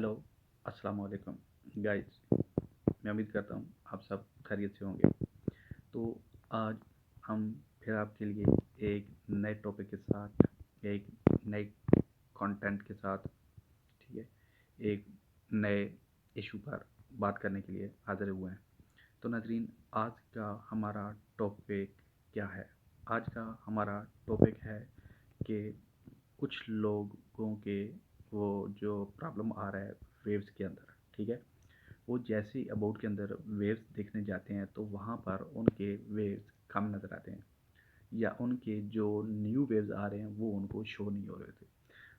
Hello, अस्सलाम वालेकुम guys. मैं उम्मीद करता हूँ आप सब खैरियत से होंगे। तो आज हम फिर आपके लिए एक नए टॉपिक के साथ, एक नए कंटेंट के साथ, ठीक है, एक नए इशू पर बात करने के लिए हाज़िर हुए हैं। तो नाज़रीन, आज का हमारा टॉपिक क्या है? आज का हमारा टॉपिक है कि कुछ लोगों के वो जो प्रॉब्लम आ रहा है वेव्स के अंदर, ठीक है, वो जैसे ही अबाउट के अंदर वेव्स देखने जाते हैं तो वहाँ पर उनके वेव्स कम नज़र आते हैं, या उनके जो न्यू वेव्स आ रहे हैं वो उनको शो नहीं हो रहे थे।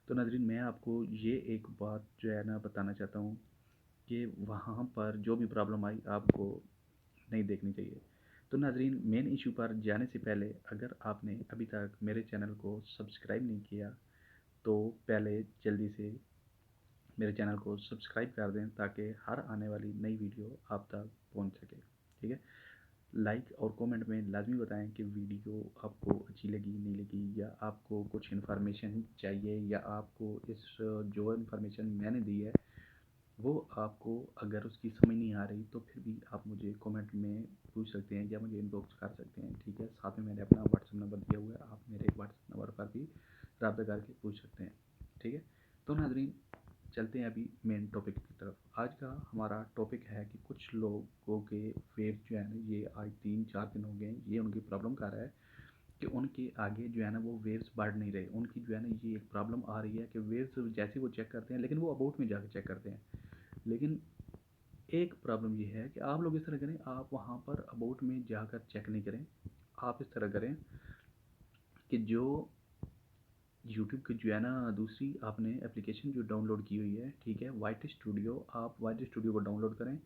तो नाज़रीन, मैं आपको ये एक बात जो है ना बताना चाहता हूँ कि वहाँ पर जो भी प्रॉब्लम आई आपको नहीं देखनी चाहिए। तो नाज़रीन, मेन इशू पर जाने से पहले अगर आपने अभी तक मेरे चैनल को सब्सक्राइब नहीं किया तो पहले जल्दी से मेरे चैनल को सब्सक्राइब कर दें ताकि हर आने वाली नई वीडियो आप तक पहुंच सके, ठीक है। लाइक और कमेंट में लाजमी बताएं कि वीडियो आपको अच्छी लगी नहीं लगी, या आपको कुछ इन्फॉर्मेशन चाहिए, या आपको इस जो इन्फॉर्मेशन मैंने दी है वो आपको अगर उसकी समझ नहीं आ रही तो फिर भी आप मुझे कमेंट में पूछ सकते हैं या मुझे इनबॉक्स कर सकते हैं, ठीक है। साथ में मैंने अपना व्हाट्सअप नंबर दिया हुआ है, आप मेरे व्हाट्सअप नंबर पर भी रब्ता करके पूछ सकते हैं, ठीक है। तो नाजरीन, चलते हैं अभी मेन टॉपिक की तरफ। आज का हमारा टॉपिक है कि कुछ लोगों के वेव जो है ना, ये आज 3-4 दिन हो गए, ये उनकी प्रॉब्लम कर रहा है कि उनके आगे जो है ना वो वेव्स बढ़ नहीं रहे। उनकी जो है ना ये एक प्रॉब्लम आ रही है कि वेव्स जैसे वो चेक करते हैं, लेकिन वो अबाउट में जाकर चेक करते हैं। लेकिन एक प्रॉब्लम ये है कि आप लोग इस तरह करें, आप वहाँ पर अबाउट में जाकर चेक नहीं करें। आप इस तरह करें कि जो यूट्यूब की जो है ना दूसरी आपने एप्लीकेशन जो डाउनलोड की हुई है, ठीक है, वाइट स्टूडियो, आप वाइट स्टूडियो को डाउनलोड करें।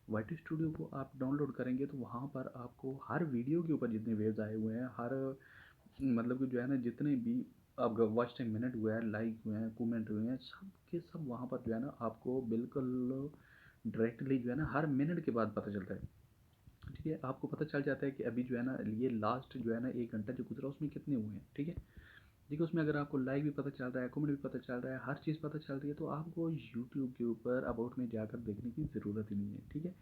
वाइट स्टूडियो को आप डाउनलोड करेंगे तो वहाँ पर आपको हर वीडियो के ऊपर जितने वेव्स आए हुए हैं, हर मतलब कि जो है ना जितने भी आपका वॉच टाइम मिनट हुआ है, लाइक हुए हैं, कमेंट हुए हैं, सब के सब वहाँ पर जो है ना आपको बिल्कुल डायरेक्टली जो है ना हर मिनट के बाद पता चलता है, ठीक है। आपको पता चल जाता है कि अभी जो है ना ये लास्ट जो है ना 1 घंटा जो गुजरा उसमें कितने हुए हैं, ठीक है। देखिए, उसमें अगर आपको लाइक भी पता चल रहा है, कमेंट भी पता चल रहा है, हर चीज़ पता चल रही है, तो आपको यूट्यूब के ऊपर अबाउट में जाकर देखने की ज़रूरत ही नहीं है, ठीक है।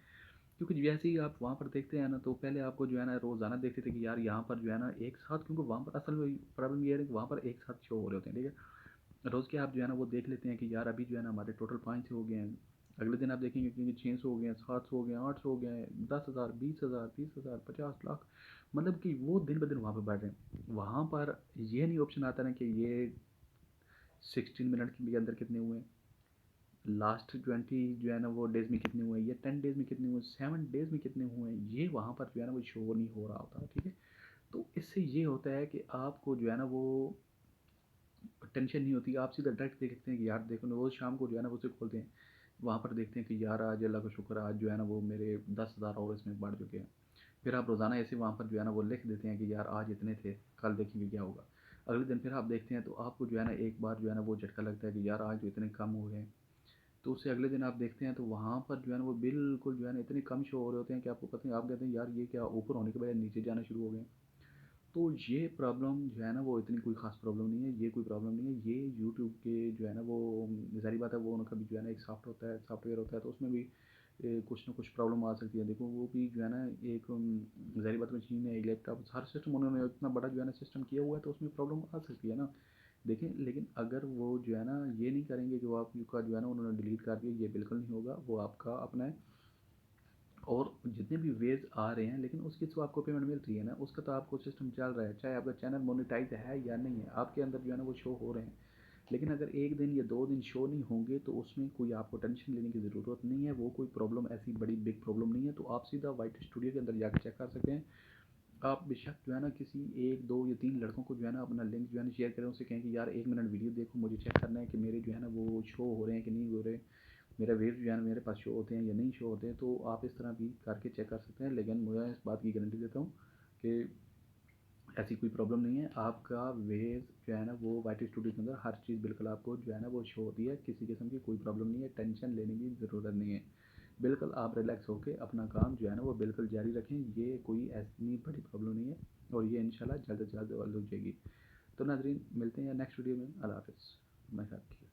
क्योंकि जैसे ही आप वहाँ पर देखते हैं ना तो पहले आपको जो है ना रोज़ाना देखते थे कि यार यहाँ पर जो है ना एक साथ, क्योंकि वहाँ पर असल में प्रॉब्लम ये है कि वहाँ पर एक साथ शो हो रहे होते हैं, ठीक है। रोज़ के आप जो है ना वो देख लेते हैं कि यार अभी जो है ना हमारे टोटल 500 हो गए हैं। अगले दिन आप देखेंगे कि 600 हो गए हैं, 700 हो गए हैं, 800 हो गए हैं, 10,000, 20,000, 30,000, 50 लाख, मतलब कि वो दिन ब दिन वहाँ पर बढ़ रहे हैं। वहाँ पर ये नहीं ऑप्शन आता ना कि ये 16 मिनट के अंदर कितने हुए, लास्ट 20 जो है ना वो डेज़ में कितने हुए, या 10 डेज़ में कितने हुए, 7 डेज़ में कितने हुए, ये वहाँ पर जो है ना वो शो नहीं हो रहा होता, ठीक है। तो इससे ये होता है कि आपको जो है ना वो टेंशन नहीं होती, आप सीधा डायरेक्ट देखते हैं कि यार देखो ना, वो शाम को जो है ना वो उसे खोलते हैं, वहाँ पर देखते हैं कि यार आज अल्लाह का शुक्र, आज जो है ना वो मेरे 10,000 और इसमें बढ़ चुके हैं। फिर आप रोज़ाना ऐसे वहाँ पर जो है ना वो लिख देते हैं कि यार आज इतने थे, कल देखेंगे क्या होगा। अगले दिन फिर आप देखते हैं तो आपको जो है ना एक बार जो है ना वो झटका लगता है कि यार आज तो इतने कम हुए हैं। तो उससे अगले दिन आप देखते हैं तो वहाँ पर जो है ना वो बिल्कुल जो है ना इतने कम शो हो रहे होते हैं कि आपको पता नहीं, आप कहते हैं यार ये क्या, ऊपर होने के बजाय नीचे जाना शुरू हो गए। तो ये प्रॉब्लम जो है ना वो इतनी कोई ख़ास प्रॉब्लम नहीं है, ये कोई प्रॉब्लम नहीं है, ये यूट्यूब के जो है ना वो ज़ाहिर बात है वो उनका भी जो है ना एक सॉफ्टवेयर होता है, तो उसमें भी कुछ ना कुछ प्रॉब्लम आ सकती है। देखो वो भी जो है ना एक ज़ाहिर बात मशीन है, एक लैपटॉप, हर सिस्टम उन्होंने इतना बड़ा जो है ना सिस्टम किया हुआ है, तो उसमें प्रॉब्लम आ सकती है ना। देखें, लेकिन अगर वो जो है ना ये नहीं करेंगे कि वो आपका जो है ना उन्होंने डिलीट कर दिया, ये बिल्कुल नहीं होगा, वो आपका अपना है। और जितने भी वेज आ रहे हैं, लेकिन उसकी तो आपको पेमेंट मिल रही है ना, उसका तो आपको सिस्टम चल रहा है, चाहे आपका चैनल मोनेटाइज है या नहीं है, आपके अंदर जो है ना वो शो हो रहे हैं। लेकिन अगर 1 दिन या 2 दिन शो नहीं होंगे तो उसमें कोई आपको टेंशन लेने की ज़रूरत नहीं है, वो कोई प्रॉब्लम ऐसी बड़ी बिग प्रॉब्लम नहीं है। तो आप सीधा वाइट स्टूडियो के अंदर जाकर चेक कर सकते हैं। आप बेशक जो है ना किसी 1, 2 या 3 लड़कों को जो है ना अपना लिंक जो है ना शेयर करें, उससे कहें कि यार 1 मिनट वीडियो देखो, मुझे चेक करना है कि मेरे जो है ना वो शो हो रहे हैं कि नहीं हो रहे, मेरा वेव जो है ना मेरे पास शो होते हैं या नहीं शो होते हैं। तो आप इस तरह भी करके चेक कर सकते हैं, लेकिन मैं इस बात की गारंटी देता हूँ कि ऐसी कोई प्रॉब्लम नहीं है। आपका वेव जो है ना वो वाइट स्टूडियो के अंदर हर चीज़ बिल्कुल आपको जो है ना वो शो होती है, किसी किस्म की कोई प्रॉब्लम नहीं है, टेंशन लेने की ज़रूरत नहीं है। बिल्कुल आप रिलैक्स होकर अपना काम जो है ना वो बिल्कुल जारी रखें, ये कोई ऐसी बड़ी प्रॉब्लम नहीं है, और ये इंशाल्लाह जल्द से जल्द हल हो जाएगी। तो नाजरीन, मिलते हैं नेक्स्ट वीडियो में। अल्लाह हाफ़िज़। मैं